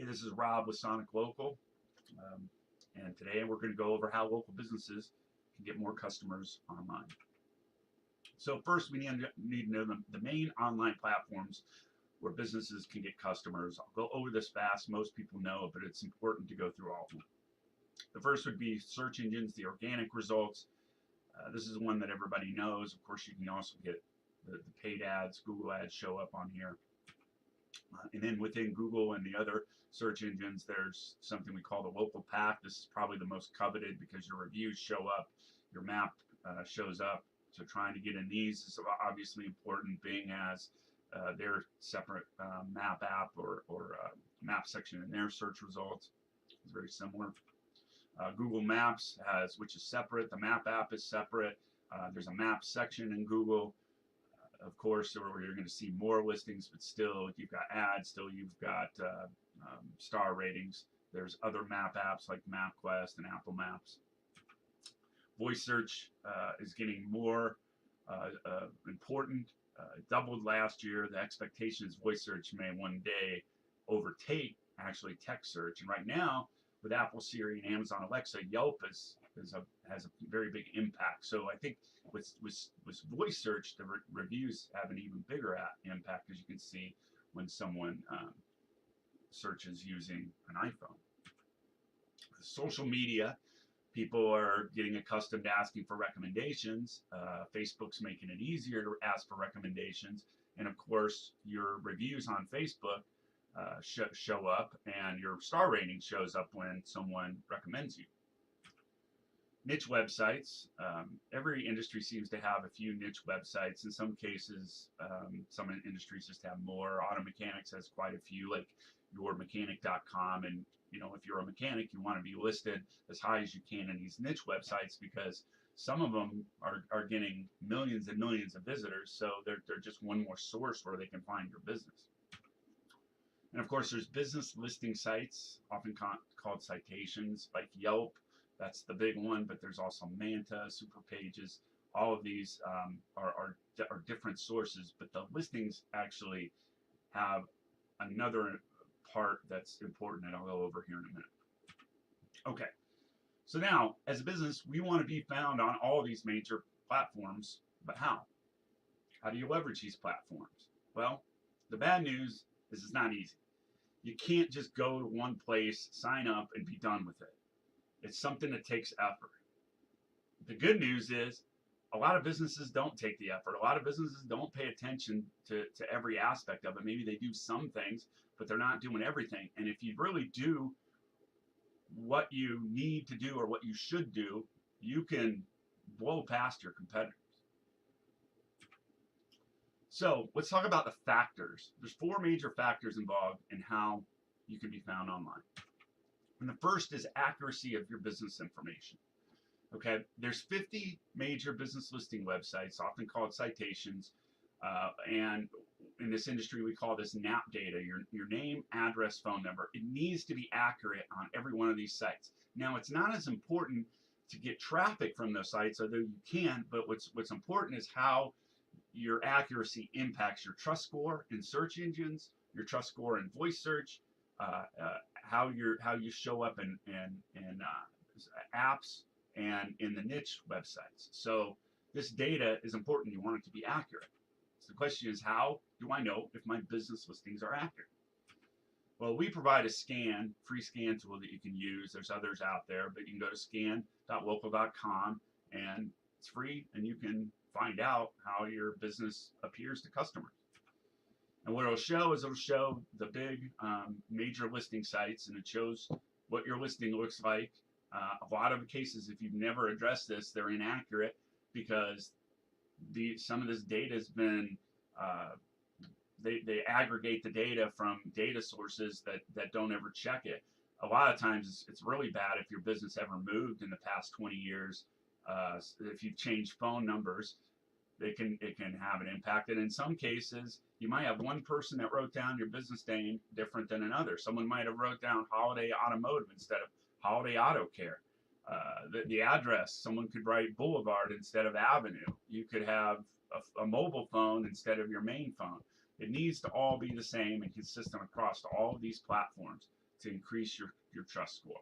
This is Rob with Sonic Local, and today we're going to go over how local businesses can get more customers online. So first, we need to know the main online platforms where businesses can get customers. I'll go over this fast. Most people know it, but it's important to go through all of them. The first would be search engines, the organic results. This is one that everybody knows. Of course, you can also get the paid ads. Google ads show up on here. And then within Google and the other search engines, there's something we call the local pack. This is probably the most coveted because your reviews show up, your map shows up. So trying to get in these is obviously important. Bing has their separate map app or map section in their search results. It's very similar. Google Maps has, which is separate. The map app is separate. There's a map section in Google. Of course, where you're going to see more listings, but still you've got ads, still you've got star ratings. There's other map apps like MapQuest and Apple Maps. Voice search is getting more important. Doubled last year. The expectation is voice search may one day overtake actually text search. And right now, with Apple Siri and Amazon Alexa, Yelp has a very big impact. So I think with voice search, the reviews have an even bigger impact, as you can see when someone searches using an iPhone. Social media, people are getting accustomed to asking for recommendations. Facebook's making it easier to ask for recommendations, and of course, your reviews on Facebook show up, and your star rating shows up when someone recommends you. Niche websites. Every industry seems to have a few niche websites. In some cases, some industries just have more. Auto mechanics has quite a few, like yourmechanic.com. And if you're a mechanic, you want to be listed as high as you can in these niche websites because some of them are getting millions and millions of visitors. So they're just one more source where they can find your business. And of course, there's business listing sites, often called citations, like Yelp. That's the big one, but there's also Manta, Superpages. All of these are different sources, but the listings actually have another part that's important, and I'll go over here in a minute. Okay, so now, as a business, we want to be found on all of these major platforms, but how? How do you leverage these platforms? Well, the bad news is it's not easy. You can't just go to one place, sign up, and be done with it. It's something that takes effort. The good news is a lot of businesses don't take the effort. A lot of businesses don't pay attention to every aspect of it. Maybe they do some things, but they're not doing everything. And if you really do what you need to do or what you should do, you can blow past your competitors. So let's talk about the factors. There's 4 major factors involved in how you can be found online. And the first is accuracy of your business information. Okay, there's 50 major business listing websites, often called citations, and in this industry we call this NAP data, your name, address, phone number. It needs to be accurate on every one of these sites. Now, it's not as important to get traffic from those sites, although you can, but what's important is how your accuracy impacts your trust score in search engines, your trust score in voice search, how you show up in apps and in the niche websites. So this data is important. You want it to be accurate. So the question is, how do I know if my business listings are accurate? Well, we provide a free scan tool that you can use. There's others out there, but you can go to scan.local.com and it's free, and you can find out how your business appears to customers. And what it'll show is it'll show the big major listing sites, and it shows what your listing looks like. A lot of cases, if you've never addressed this, they're inaccurate because some of this data has been they aggregate the data from data sources that don't ever check it. A lot of times it's really bad if your business ever moved in the past 20 years. If you've changed phone numbers, it can have an impact. And in some cases, you might have one person that wrote down your business name different than another. Someone might have wrote down Holiday Automotive instead of Holiday Auto Care. The address, someone could write Boulevard instead of Avenue. You could have a mobile phone instead of your main phone. It needs to all be the same and consistent across all of these platforms. to increase your trust score.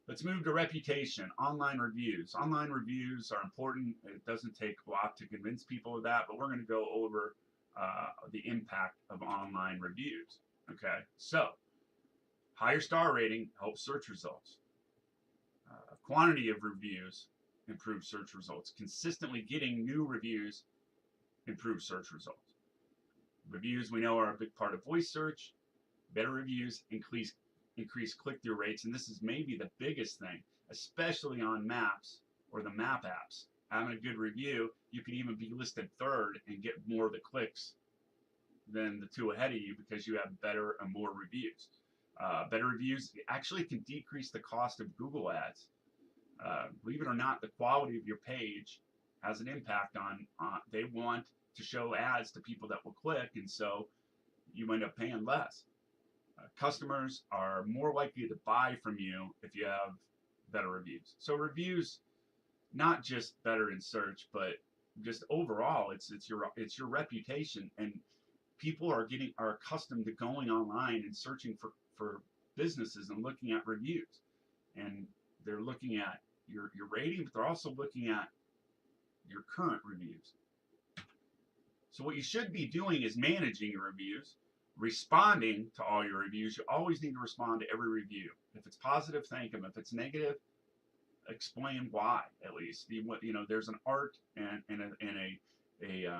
Let's move to reputation, online reviews. Online reviews are important. It doesn't take a lot to convince people of that, but we're going to go over the impact of online reviews. Okay, so higher star rating helps search results. Quantity of reviews improves search results. Consistently getting new reviews improves search results. Reviews, we know, are a big part of voice search. Better reviews increase click-through rates, and this is maybe the biggest thing, especially on maps or the map apps. Having a good review, you can even be listed third and get more of the clicks than the two ahead of you because you have better and more reviews. Better reviews actually can decrease the cost of Google ads. Believe it or not, the quality of your page has an impact on, they want to show ads to people that will click, and so you end up paying less. Customers are more likely to buy from you if you have better reviews. So reviews, not just better in search, but just overall, it's your reputation, and people are accustomed to going online and searching for businesses and looking at reviews, and they're looking at your rating, but they're also looking at your current reviews. So what you should be doing is managing your reviews, responding to all your reviews. You always need to respond to every review. If it's positive, thank them. If it's negative, explain why. At least there's an art and a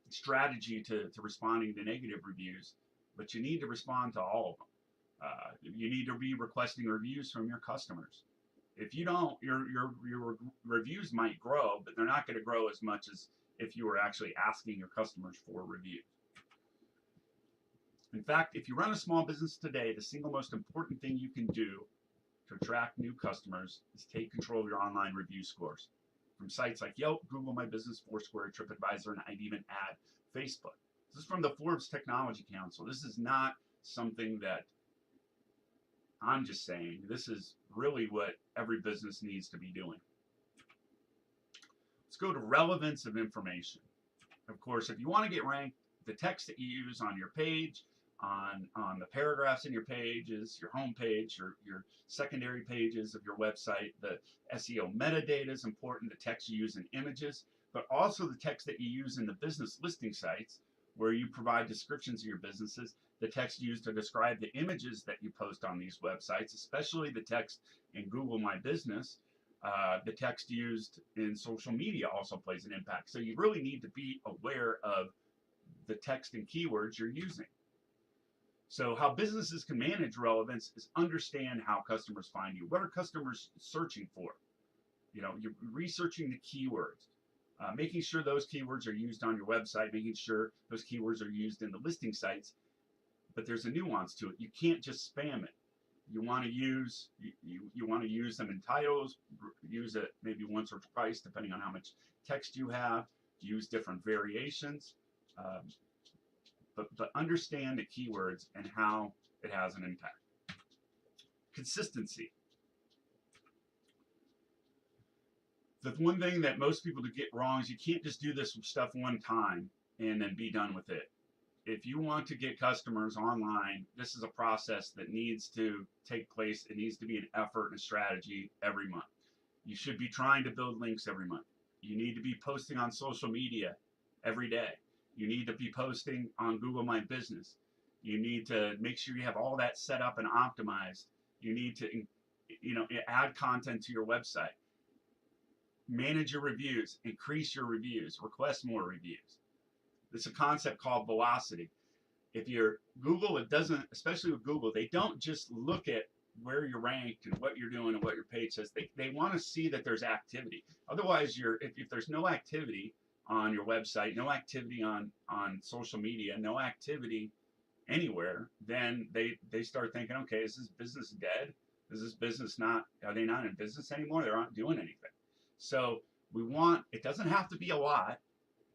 strategy to responding to negative reviews, but you need to respond to all of them. You need to be requesting reviews from your customers. If you don't, your reviews might grow, but they're not going to grow as much as if you were actually asking your customers for reviews. In fact, if you run a small business today, the single most important thing you can do to attract new customers is take control of your online review scores from sites like Yelp, Google My Business, Foursquare, TripAdvisor, and I'd even add Facebook. This is from the Forbes Technology Council. This is not something that I'm just saying. This is really what every business needs to be doing. Let's go to relevance of information. Of course, if you want to get ranked, the text that you use on your page, on the paragraphs in your pages, your home page, your secondary pages of your website, the SEO metadata is important, the text you use in images, but also the text that you use in the business listing sites where you provide descriptions of your businesses, the text used to describe the images that you post on these websites, especially the text in Google My Business. The text used in social media also plays an impact. So you really need to be aware of the text and keywords you're using. So how businesses can manage relevance is understand how customers find you. What are customers searching for? You're researching the keywords, making sure those keywords are used on your website, making sure those keywords are used in the listing sites. But there's a nuance to it. You can't just spam it. You want to use them in titles, use it maybe once or twice, depending on how much text you have. Use different variations, but understand the keywords and how it has an impact. Consistency. The one thing that most people get wrong is you can't just do this stuff one time and then be done with it. If you want to get customers online, this is a process that needs to take place. It needs to be an effort and a strategy every month. You should be trying to build links every month. You need to be posting on social media every day. You need to be posting on Google My Business. You need to make sure you have all that set up and optimized. You need to, add content to your website. Manage your reviews, increase your reviews, request more reviews. It's a concept called velocity. If you're Google, it doesn't, especially with Google, they don't just look at where you're ranked and what you're doing and what your page says. They want to see that there's activity. Otherwise, if there's no activity on your website, no activity on social media, no activity anywhere, then they start thinking, okay, is this business dead? Is this business are they not in business anymore? They're not doing anything. So it doesn't have to be a lot.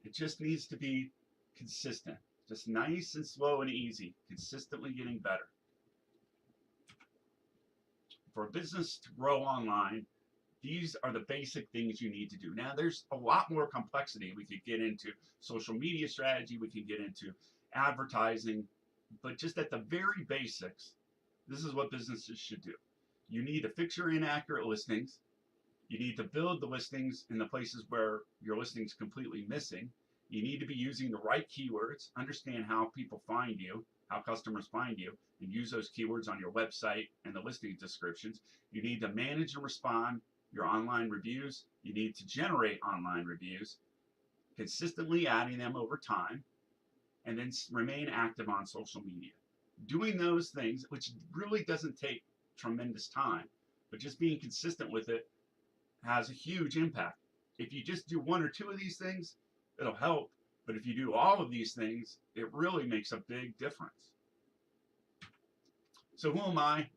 It just needs to be consistent, just nice and slow and easy, consistently getting better. For a business to grow online, these are the basic things you need to do. Now, there's a lot more complexity. We could get into social media strategy. We could get into advertising. But just at the very basics, this is what businesses should do. You need to fix your inaccurate listings. You need to build the listings in the places where your listing's completely missing. You need to be using the right keywords, understand how people find you, how customers find you, and use those keywords on your website and the listing descriptions. You need to manage and respond your online reviews. You need to generate online reviews, consistently adding them over time, and then remain active on social media. Doing those things, which really doesn't take tremendous time, but just being consistent with it has a huge impact. If you just do one or two of these things, it'll help. But if you do all of these things, it really makes a big difference. So who am I?